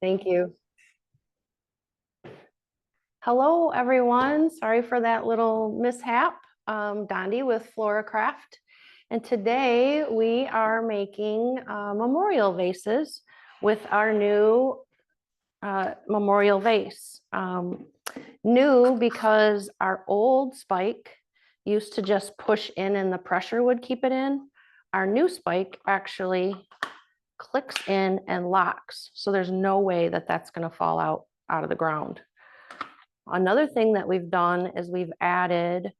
Thank you. Hello, everyone. Sorry for that little mishap. Dondi with FloraCraft. And today we are making memorial vases with our new memorial vase. New because our old spike used to just push in and the pressure would keep it in. Our new spike actually clicks in and locks. So there's no way that that's going to fall out of the ground. Another thing that we've done is we've added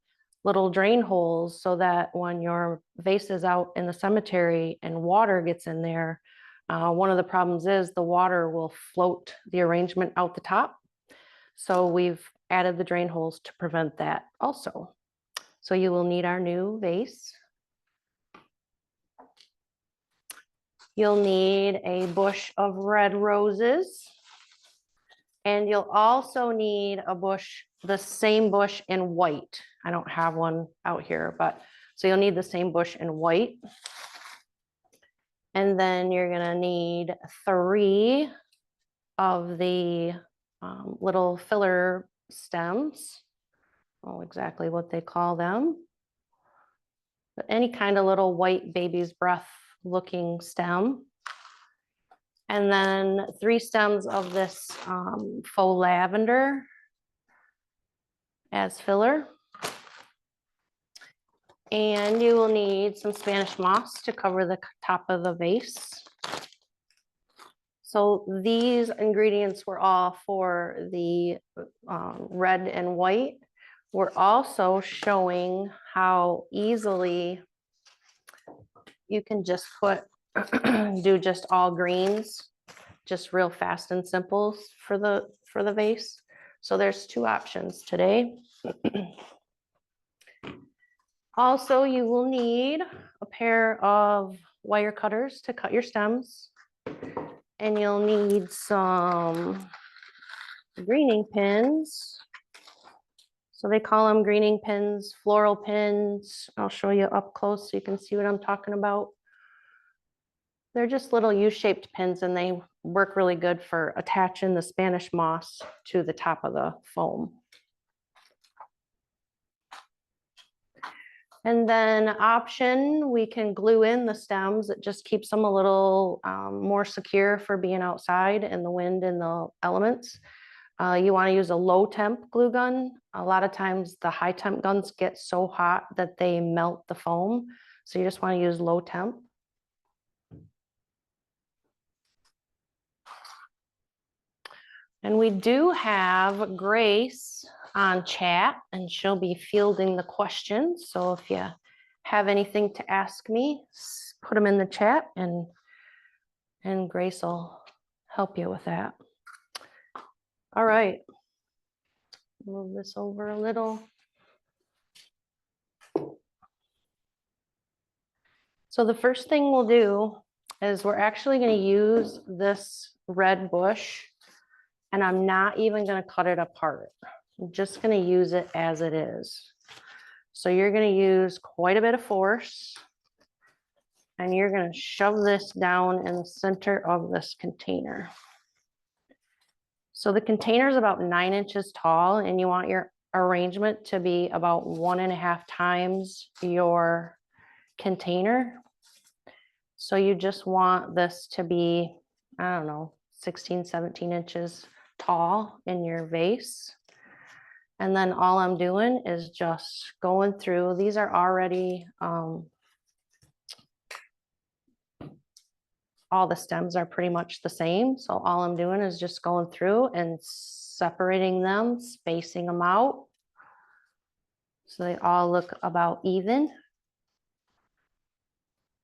little drain holes so that when your vase is out in the cemetery and water gets in there, one of the problems is the water will float the arrangement out the top. So we've added the drain holes to prevent that also. So you will need our new vase. You'll need a bush of red roses. And you'll also need a bush, the same bush in white. I don't have one out here, but so you'll need the same bush in white. And then you're gonna need 3 of the little filler stems. Oh, exactly what they call them. But any kind of little white baby's breath looking stem. And then 3 stems of this faux lavender as filler. And you will need some Spanish moss to cover the top of the vase. So these ingredients were all for the red and white. We're also showing how easily you can just do just all greens, just real fast and simple for the vase. So there's 2 options today. Also, you will need a pair of wire cutters to cut your stems. And you'll need some greening pins. So they call them greening pins, floral pins. I'll show you up close so you can see what I'm talking about. They're just little U-shaped pins and they work really good for attaching the Spanish moss to the top of the foam. And then option, we can glue in the stems. It just keeps them a little more secure for being outside in the wind and the elements. You want to use a low temp glue gun. A lot of times the high temp guns get so hot that they melt the foam. So you just want to use low temp. And we do have Grace on chat and she'll be fielding the questions. So if you have anything to ask me, put them in the chat and Grace will help you with that. All right, move this over a little. So the first thing we'll do is we're actually going to use this red bush and I'm not even going to cut it apart. I'm just going to use it as it is. So you're going to use quite a bit of force and you're going to shove this down in the center of this container. So the container is about 9 inches tall and you want your arrangement to be about 1.5 times your container. So you just want this to be, I don't know, 16, 17 inches tall in your vase. And then all I'm doing is just going through. These are already, all the stems are pretty much the same. So all I'm doing is just going through and separating them, spacing them out. So they all look about even.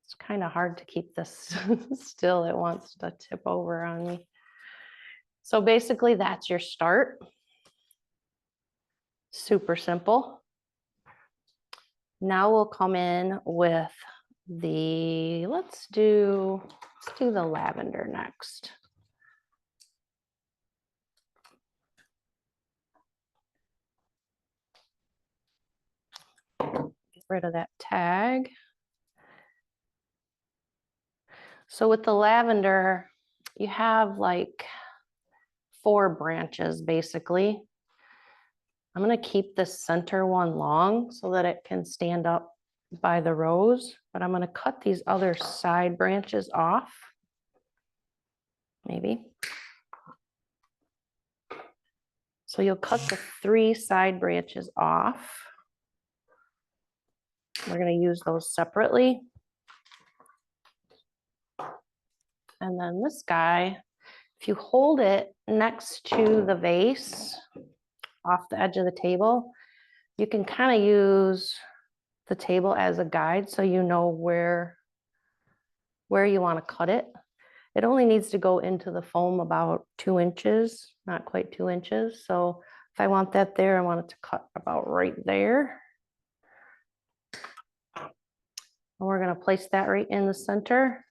It's kind of hard to keep this still. It wants to tip over on me. So basically that's your start. Super simple. Now we'll come in with the, let's do the lavender next. Get rid of that tag. So with the lavender, you have like 4 branches basically. I'm going to keep this center one long so that it can stand up by the rows, but I'm going to cut these other side branches off. Maybe. So you'll cut the 3 side branches off. We're going to use those separately. And then this guy, if you hold it next to the vase off the edge of the table, you can kind of use the table as a guide so you know where you want to cut it. It only needs to go into the foam about 2 inches, not quite 2 inches. So if I want that there, I want it to cut about right there. And we're going to place that right in the center,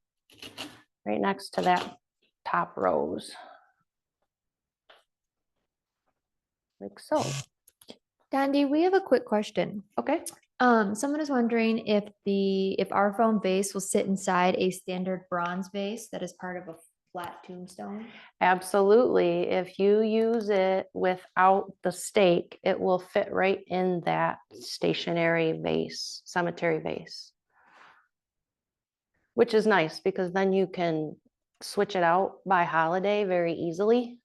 right next to that top rose. Like so. Dandy, we have a quick question. Okay. Someone is wondering if our foam vase will sit inside a standard bronze vase that is part of a flat tombstone. Absolutely. If you use it without the stake, it will fit right in that stationary vase, cemetery vase. Which is nice because then you can switch it out by holiday very easily.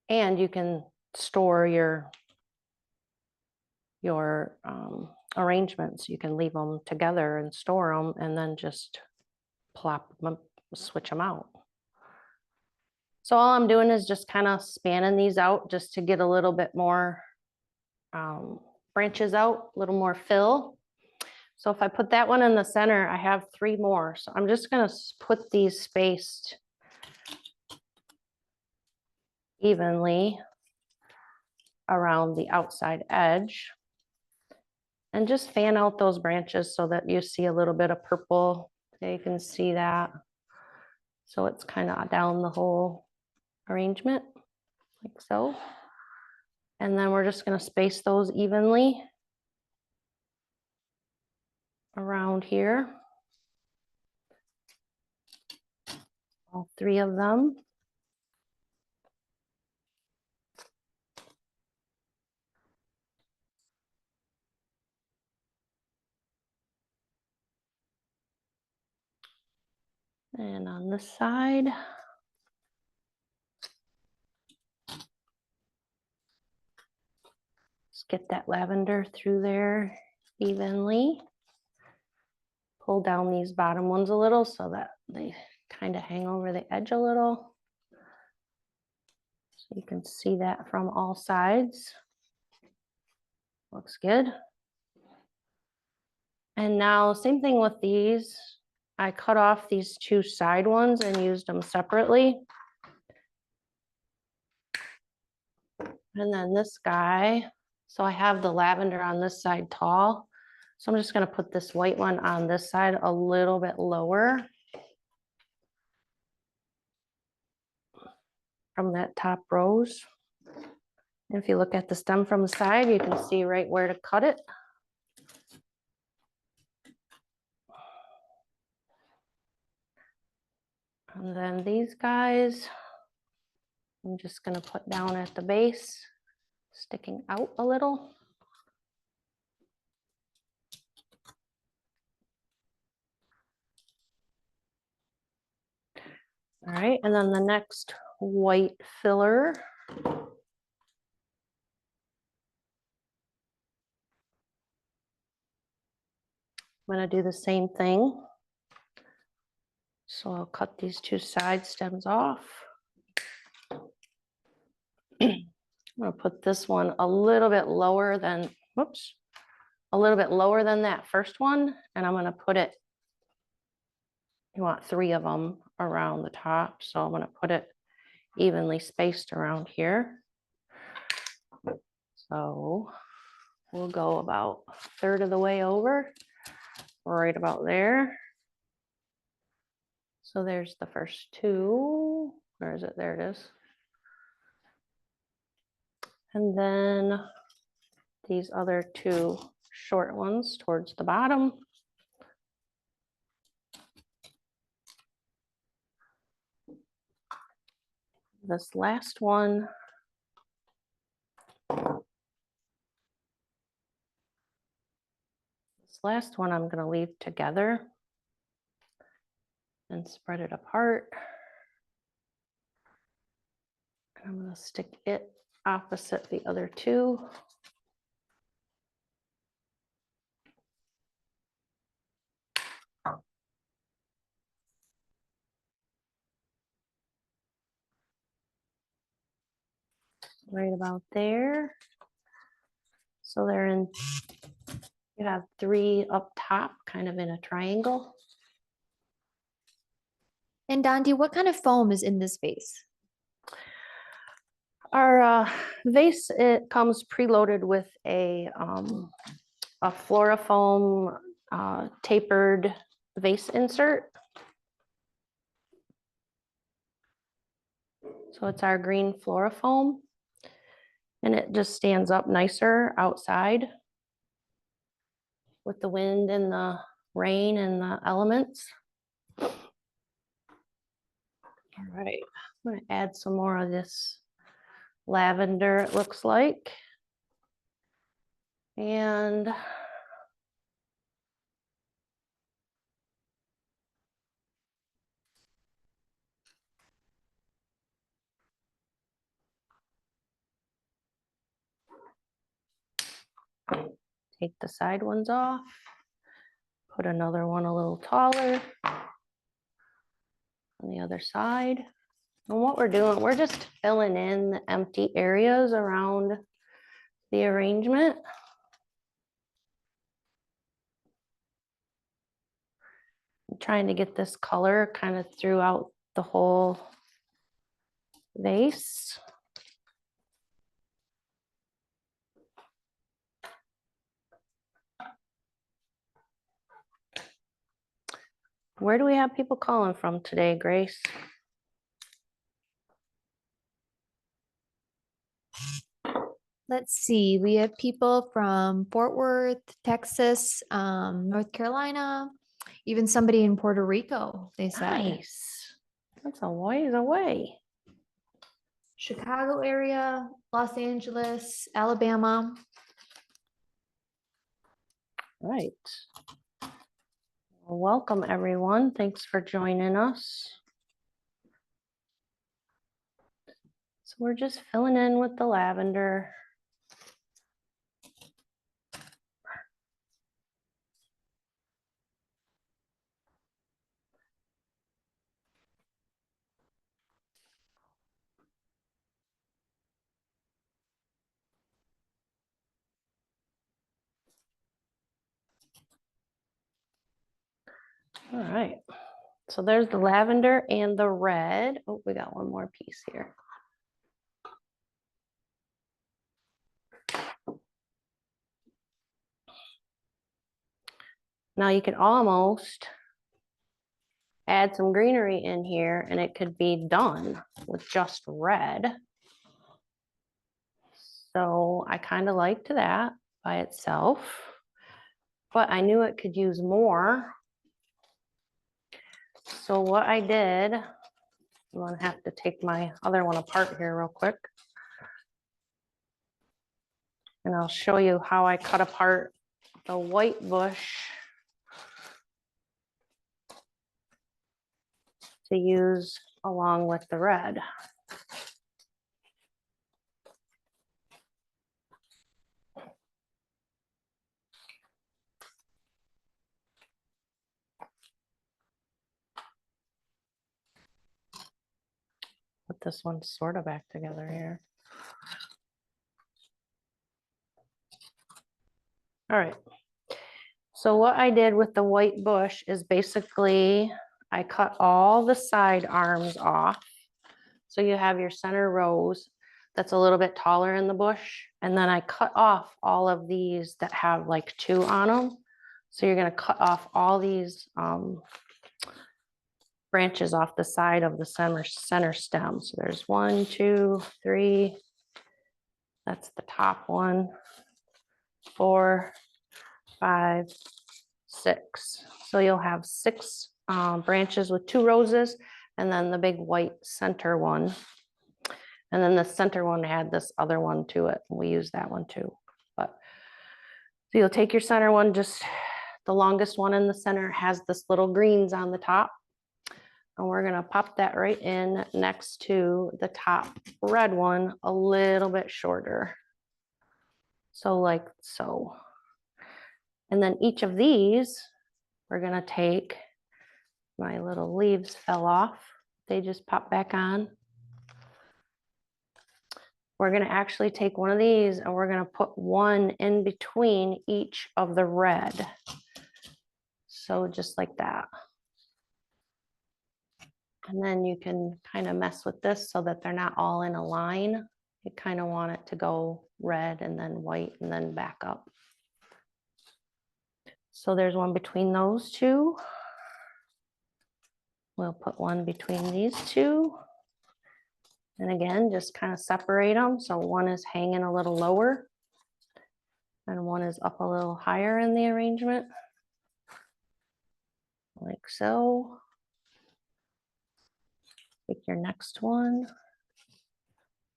And you can store your arrangements. You can leave them together and store them and then just plop them, switch them out. So all I'm doing is just kind of spanning these out just to get a little bit more branches out, a little more fill. So if I put that one in the center, I have 3 more. So I'm just going to put these spaced evenly around the outside edge and just fan out those branches so that you see a little bit of purple. There you can see that. So it's kind of down the whole arrangement like so. And then we're just going to space those evenly around here. All 3 of them. And on this side, just get that lavender through there evenly. Pull down these bottom ones a little so that they kind of hang over the edge a little. So you can see that from all sides. Looks good. And now same thing with these. I cut off these 2 side ones and used them separately. And then this guy, so I have the lavender on this side tall. So I'm just going to put this white one on this side a little bit lower from that top rose. And if you look at the stem from the side, you can see right where to cut it. And then these guys, I'm just going to put down at the base, sticking out a little. All right, and then the next white filler. I'm going to do the same thing. So I'll cut these 2 side stems off. I'm going to put this one a little bit lower than, whoops, a little bit lower than that first one. And I'm going to put it, you want 3 of them around the top. So I'm going to put it evenly spaced around here. So we'll go about 1/3 of the way over, right about there. So there's the first 2. Where is it? There it is. And then these other 2 short ones towards the bottom. this last one. This last one I'm going to leave together and spread it apart. I'm going to stick it opposite the other two. Right about there. So they're in, you have 3 up top, kind of in a triangle. And Dondi, what kind of foam is in this vase? Our vase, it comes preloaded with a FloraFoam tapered vase insert. So it's our green FloraFoam, and it just stands up nicer outside with the wind and the rain and the elements. All right, I'm going to add some more of this lavender, it looks like. And take the side ones off, put another one a little taller on the other side. And what we're doing, we're just filling in the empty areas around the arrangement. I'm trying to get this color kind of throughout the whole vase. Where do we have people calling from today, Grace? Let's see, we have people from Fort Worth, Texas, North Carolina, even somebody in Puerto Rico, they said. Nice. That's a ways away. Chicago area, Los Angeles, Alabama. Right. Well, welcome, everyone. Thanks for joining us. So we're just filling in with the lavender. All right. So there's the lavender and the red. Oh, we got one more piece here. Now you could almost add some greenery in here and it could be done with just red. So I kind of liked that by itself, but I knew it could use more. So what I did, I'm gonna have to take my other one apart here real quick. And I'll show you how I cut apart the white bush to use along with the red. Put this one sort of back together here. All right. So what I did with the white bush is basically I cut all the side arms off. So you have your center rose that's a little bit taller in the bush. And then I cut off all of these that have like 2 on them. So you're going to cut off all these branches off the side of the center stem. So there's 1, 2, 3. That's the top one. 4, 5, 6. So you'll have 6 branches with 2 roses and then the big white center one. And then the center one had this other one to it. And we use that one too. But so you'll take your center one, just the longest one in the center has this little greens on the top. And we're gonna pop that right in next to the top red one, a little bit shorter. So like so. And then each of these, we're gonna take, my little leaves fell off. They just pop back on. We're gonna actually take one of these and we're gonna put one in between each of the red. So just like that. And then you can kind of mess with this so that they're not all in a line. You kind of want it to go red and then white and then back up. So there's one between those two. We'll put one between these two. And again, just kind of separate them. So one is hanging a little lower and one is up a little higher in the arrangement. Like so. Take your next one.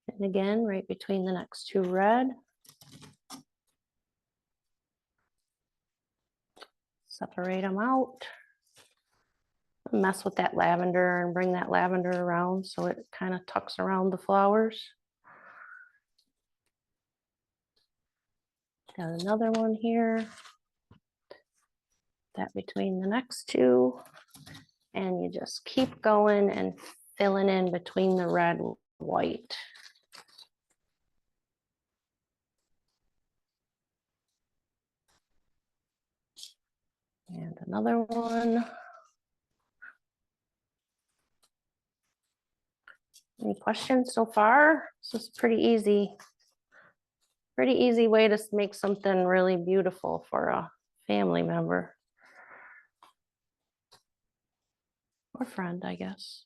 And again, right between the next two red. Separate them out. Mess with that lavender and bring that lavender around so it kind of tucks around the flowers. Got another one here. That between the next two. And you just keep going and filling in between the red and white. And another one. Any questions so far? This is pretty easy. Pretty easy way to make something really beautiful for a family member. Or friend, I guess.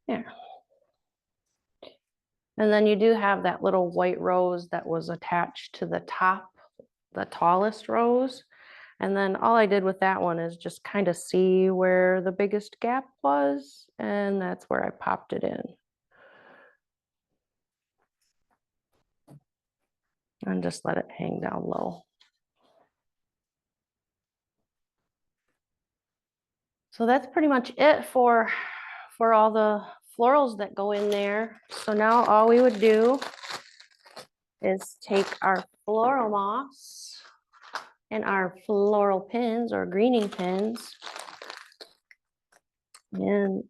There. And then you do have that little white rose that was attached to the top, the tallest rose. And then all I did with that one is just kind of see where the biggest gap was. And that's where I popped it in. And just let it hang down low. So that's pretty much it for all the florals that go in there. So now all we would do is take our floral moss and our floral pins or greening pins. And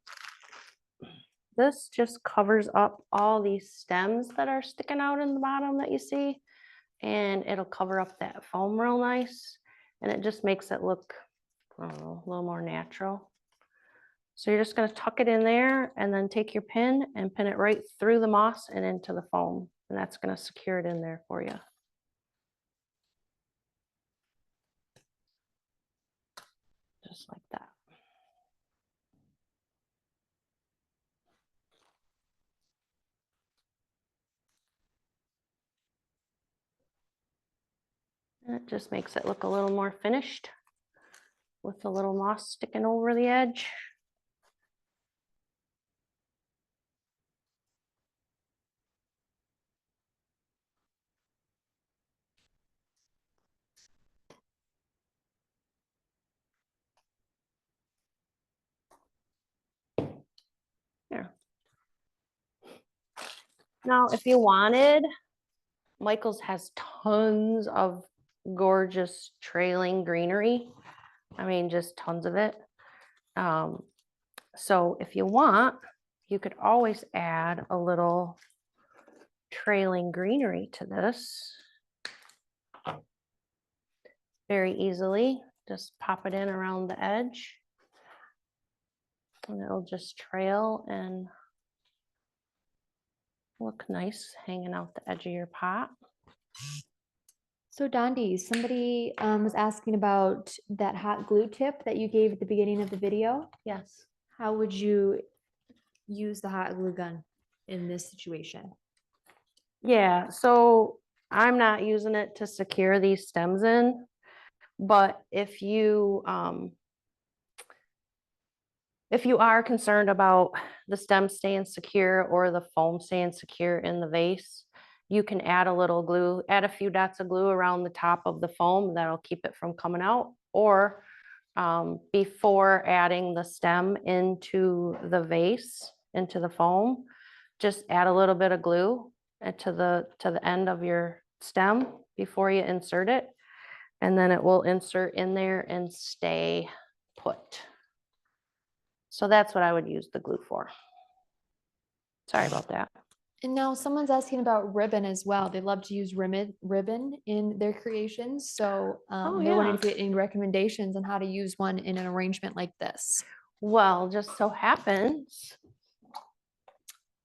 this just covers up all these stems that are sticking out in the bottom that you see. And it'll cover up that foam real nice. And it just makes it look, I don't know, a little more natural. So you're just going to tuck it in there and then take your pin and pin it right through the moss and into the foam. And that's going to secure it in there for you. Just like that. And it just makes it look a little more finished with the little moss sticking over the edge. There. Now, if you wanted, Michael's has tons of gorgeous trailing greenery. I mean, just tons of it. So if you want, you could always add a little trailing greenery to this. Very easily, just pop it in around the edge. And it'll just trail and look nice hanging out the edge of your pot. So Dondi, somebody was asking about that hot glue tip that you gave at the beginning of the video. Yes. How would you use the hot glue gun in this situation? Yeah, so I'm not using it to secure these stems in. But if you are concerned about the stem staying secure or the foam staying secure in the vase, you can add a little glue, add a few dots of glue around the top of the foam. That'll keep it from coming out. Or before adding the stem into the vase, into the foam, just add a little bit of glue to the end of your stem before you insert it. And then it will insert in there and stay put. So that's what I would use the glue for. Sorry about that. And now someone's asking about ribbon as well. They love to use ribbon in their creations. So they're wondering if you had any recommendations on how to use one in an arrangement like this. Well, just so happens,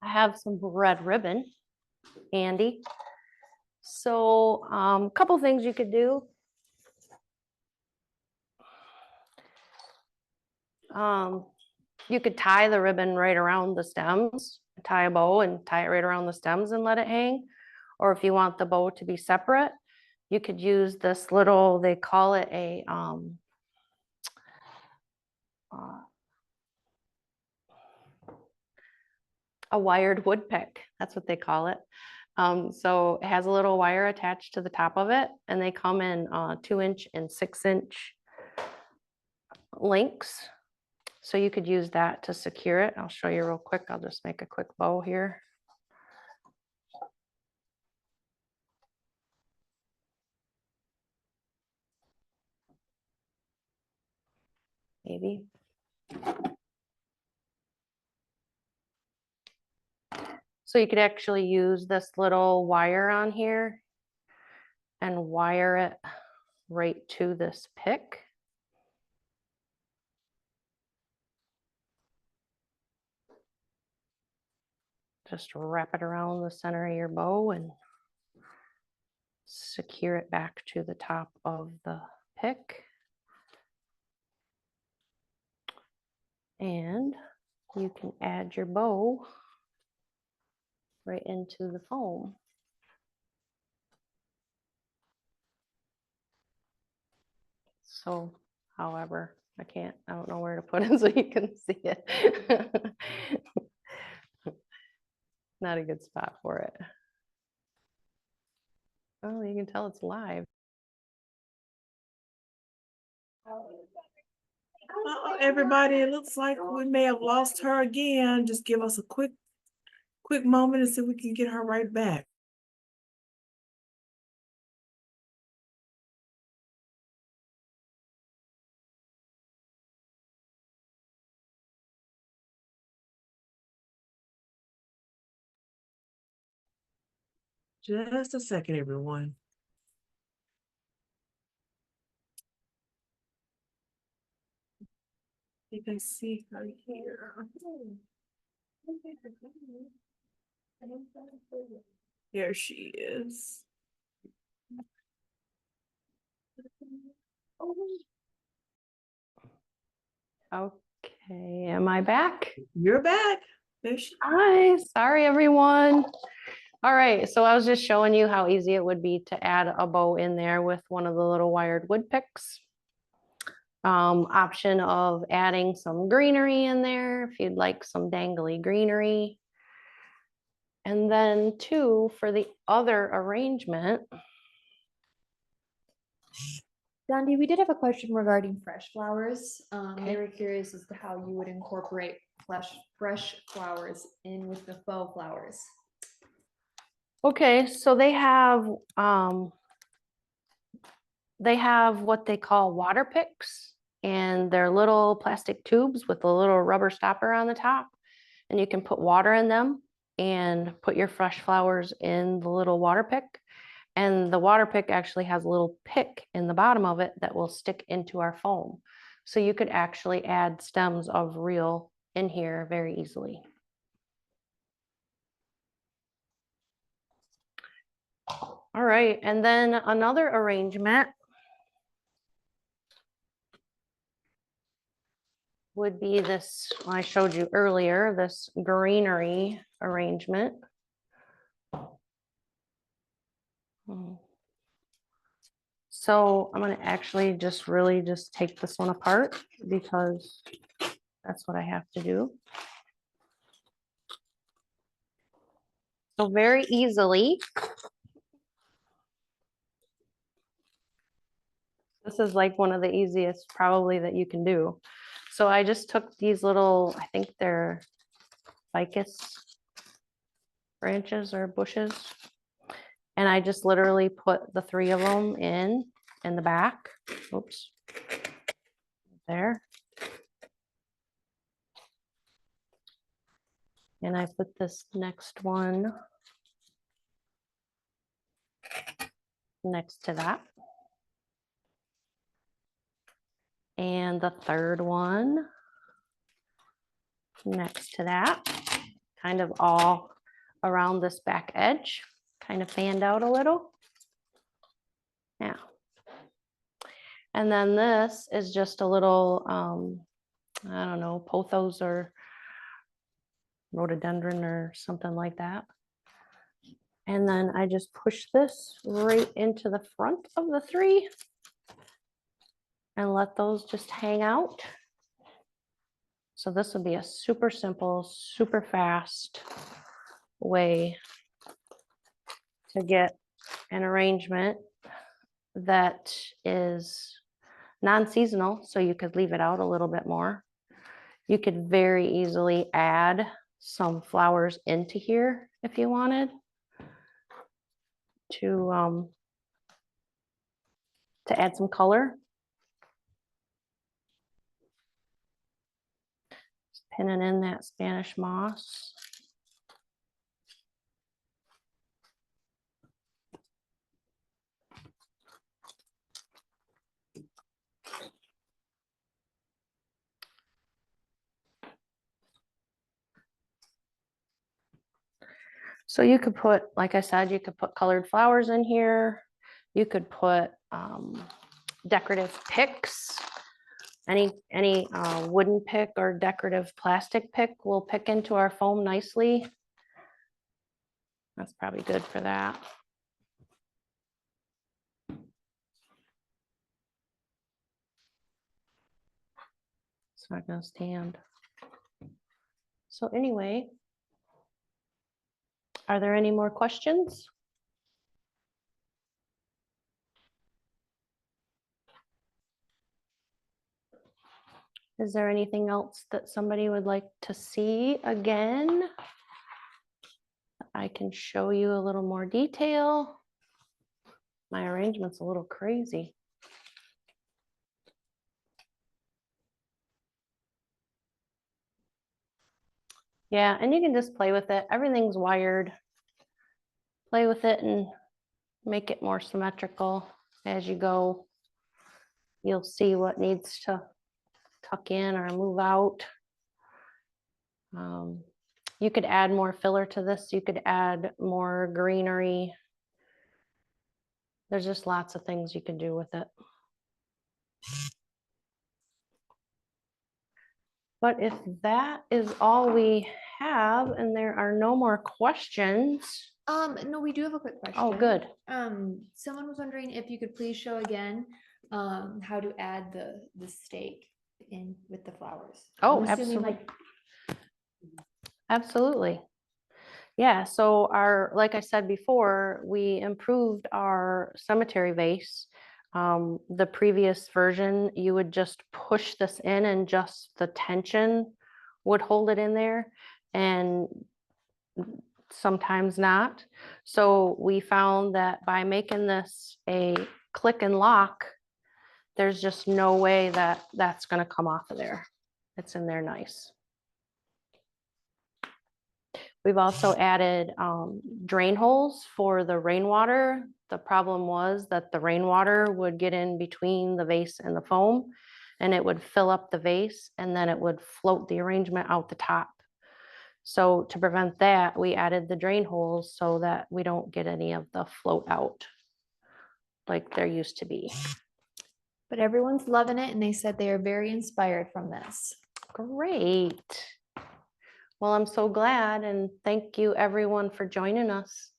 I have some red ribbon handy. So a couple things you could do. You could tie the ribbon right around the stems, tie a bow and tie it right around the stems and let it hang. Or if you want the bow to be separate, you could use this little, they call it a wired wood pick. That's what they call it. So it has a little wire attached to the top of it, and they come in 2-inch and 6-inch lengths. So you could use that to secure it. I'll show you real quick. I'll just make a quick bow here. Maybe. So you could actually use this little wire on here and wire it right to this pick. Just wrap it around the center of your bow and secure it back to the top of the pick. And you can add your bow right into the foam. So, however, I don't know where to put it so you can see it. Not a good spot for it. Oh, you can tell it's live. Everybody, it looks like we may have lost her again. Just give us a quick moment and see if we can get her right back. Just a second, everyone. You can see her here. There she is. Okay, am I back? You're back. There she is. Hi, sorry everyone. All right, so I was just showing you how easy it would be to add a bow in there with one of the little wired wood picks. Option of adding some greenery in there if you'd like some dangly greenery. And then too, for the other arrangement. Dondi, we did have a question regarding fresh flowers. Okay. They were curious as to how you would incorporate fresh flowers in with the faux flowers. Okay, so they have what they call water picks, and they're little plastic tubes with a little rubber stopper on the top, and you can put water in them and put your fresh flowers in the little water pick. And the water pick actually has a little pick in the bottom of it that will stick into our foam. So you could actually add stems of real in here very easily. All right, and then another arrangement would be this, I showed you earlier, this greenery arrangement. So I'm gonna actually just really just take this one apart because that's what I have to do. So very easily. This is like one of the easiest probably that you can do. So I just took these little, I think they're ficus branches or bushes. And I just literally put the 3 of them in the back. Oops. There. And I put this next one next to that. And the 3rd one next to that, kind of all around this back edge, kind of fanned out a little. Yeah. And then this is just a little, I don't know, pothos or rhododendron or something like that. And then I just push this right into the front of the 3 and let those just hang out. So this would be a super simple, super fast way to get an arrangement that is non-seasonal, so you could leave it out a little bit more. You could very easily add some flowers into here if you wanted to add some color. Just pinning in that Spanish moss. So you could put, like I said, you could put colored flowers in here. You could put decorative picks. Any wooden pick or decorative plastic pick will pick into our foam nicely. That's probably good for that. It's not going to stand. So anyway, are there any more questions? Is there anything else that somebody would like to see again? I can show you a little more detail. My arrangement's a little crazy. Yeah, and you can just play with it. Everything's wired. Play with it and make it more symmetrical as you go. You'll see what needs to tuck in or move out. You could add more filler to this. You could add more greenery. There's just lots of things you can do with it. But if that is all we have and there are no more questions. No, we do have a quick question. Oh, good. Someone was wondering if you could please show again how to add the stake in with the flowers. Oh, I'm assuming, absolutely. Absolutely. Yeah, so like I said before, we improved our cemetery vase. The previous version, you would just push this in and just the tension would hold it in there, and sometimes not. So we found that by making this a click and lock, there's just no way that that's going to come off of there. It's in there nice. We've also added drain holes for the rainwater. The problem was that the rainwater would get in between the vase and the foam, and it would fill up the vase, and then it would float the arrangement out the top. So to prevent that, we added the drain holes so that we don't get any of the float out like there used to be. But everyone's loving it, and they said they are very inspired from this. Great. Well, I'm so glad, and thank you everyone for joining us.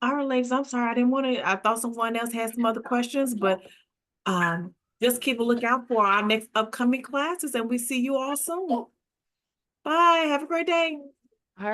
All right, ladies, I'm sorry, I didn't want to, I thought someone else had some other questions, but just keep a lookout for our next upcoming classes and we see you all soon. Bye, have a great day. All right.